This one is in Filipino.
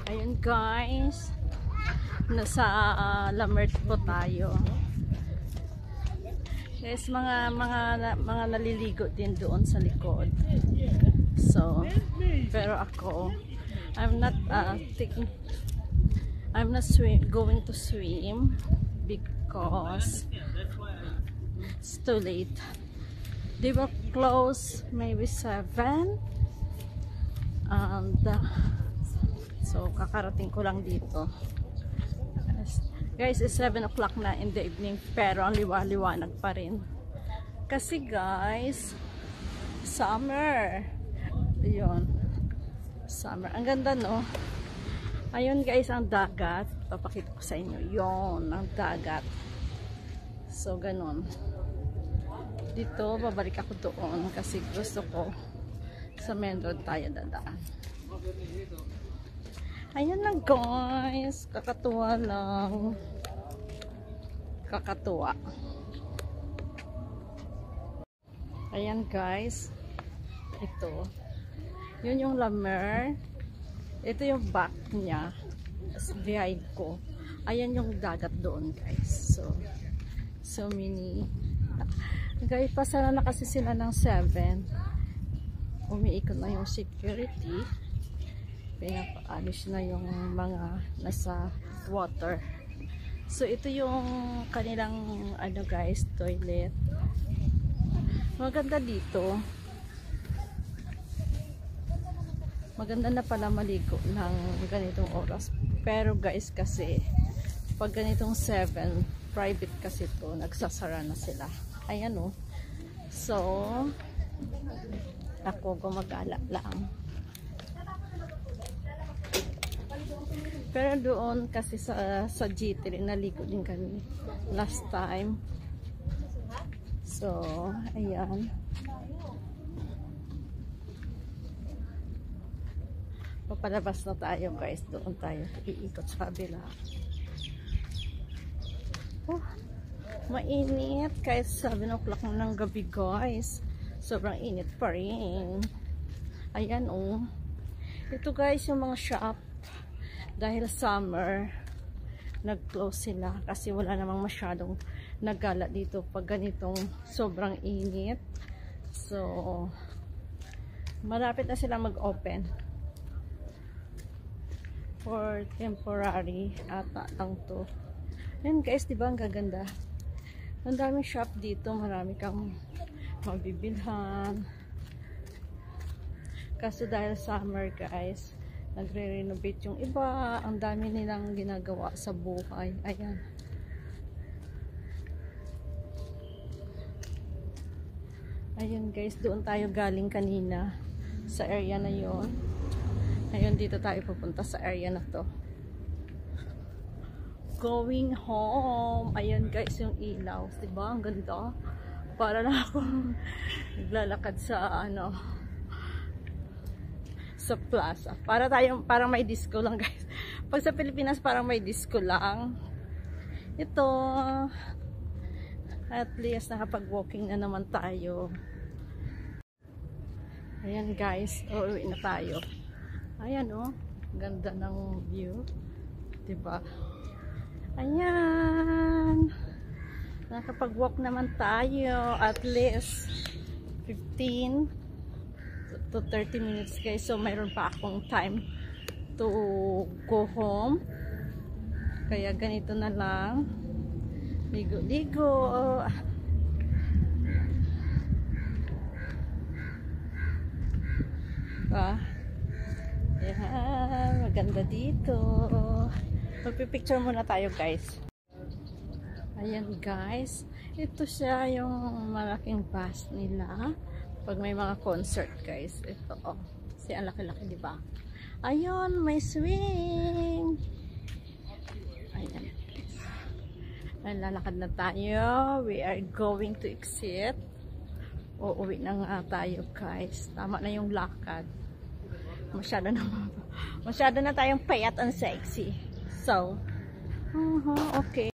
Ayun guys, nasa Lamert po tayo. Guys, mga naliligo din doon sa likod. So, pero ako, I'm not going to swim because it's too late. They were close maybe 7 and so kakarating ko lang dito. Guys, it's 7 o'clock na in the evening pero ang liwanag pa rin kasi guys, summer. Ayun, summer, ang ganda no. Ayun guys, ang dagat, papakita ko sa inyo yon, ang dagat. So ganun, dito babalik ako doon kasi gusto ko sa main road tayo dadaan. Ayun lang guys, kakatuwa lang, kakatuwa. Ayan guys, ito yun yung Lamert, ito yung back niya, behind ko. Ayan yung dagat doon guys. So mini guys, pasara na kasi sila ng 7, umiikot na yung security, pinapaalis na yung mga nasa water. So ito yung kanilang ano guys, toilet. Maganda dito, maganda na pala maligo ng ganitong oras. Pero guys, kasi pag ganitong 7, private kasi to, nagsasara na sila. Ayan o. So ako gumagala lang. Pero doon kasi sa G3 naligo din kami last time. So ayan, papalabas na tayo guys, doon tayo iikot sa kabila. Mainit kahit 7 o'clock ng gabi guys, sobrang init pa rin. Ayan oh, ito guys yung mga shop, dahil summer nag-close sila kasi wala namang masyadong naggala dito pag ganitong sobrang init. So malapit na sila mag-open for temporary ata lang to. Ayan guys, diba ang gaganda, ang daming shop dito, marami kang mabibilhan kasi dahil summer guys, nagre-renovate yung iba, ang dami nilang ginagawa sa buhay. Ayan, ayun guys, doon tayo galing kanina sa area na yon. Ayun, dito tayo pupunta sa area na to, going home. Ayun guys, yung ilaw, diba ang ganda, para na ako naglalakad sa ano, sa plaza. Parang may disco lang guys. Pag sa Pilipinas parang may disco lang. Ito, at least nakapag-walking na naman tayo. Ayan guys, uuwi na tayo. Ayan oh, ganda ng view, diba? Ayan, nakapag-walk naman tayo at least 15 to 30 minutes guys. So mayroon pa akong time to go home, kaya ganito na lang, ligo-ligo. Ayan, maganda dito. Magpipicture muna tayo guys. Ayan guys, ito siya yung malaking bus nila pag may mga concert guys. Ito oh, si ang laki-laki diba? Ayun, may swing. Ayan, lalakad na tayo, we are going to exit. Uuwi na nga tayo guys, tama na yung lakad, masyado na tayong payat and sexy. So okay.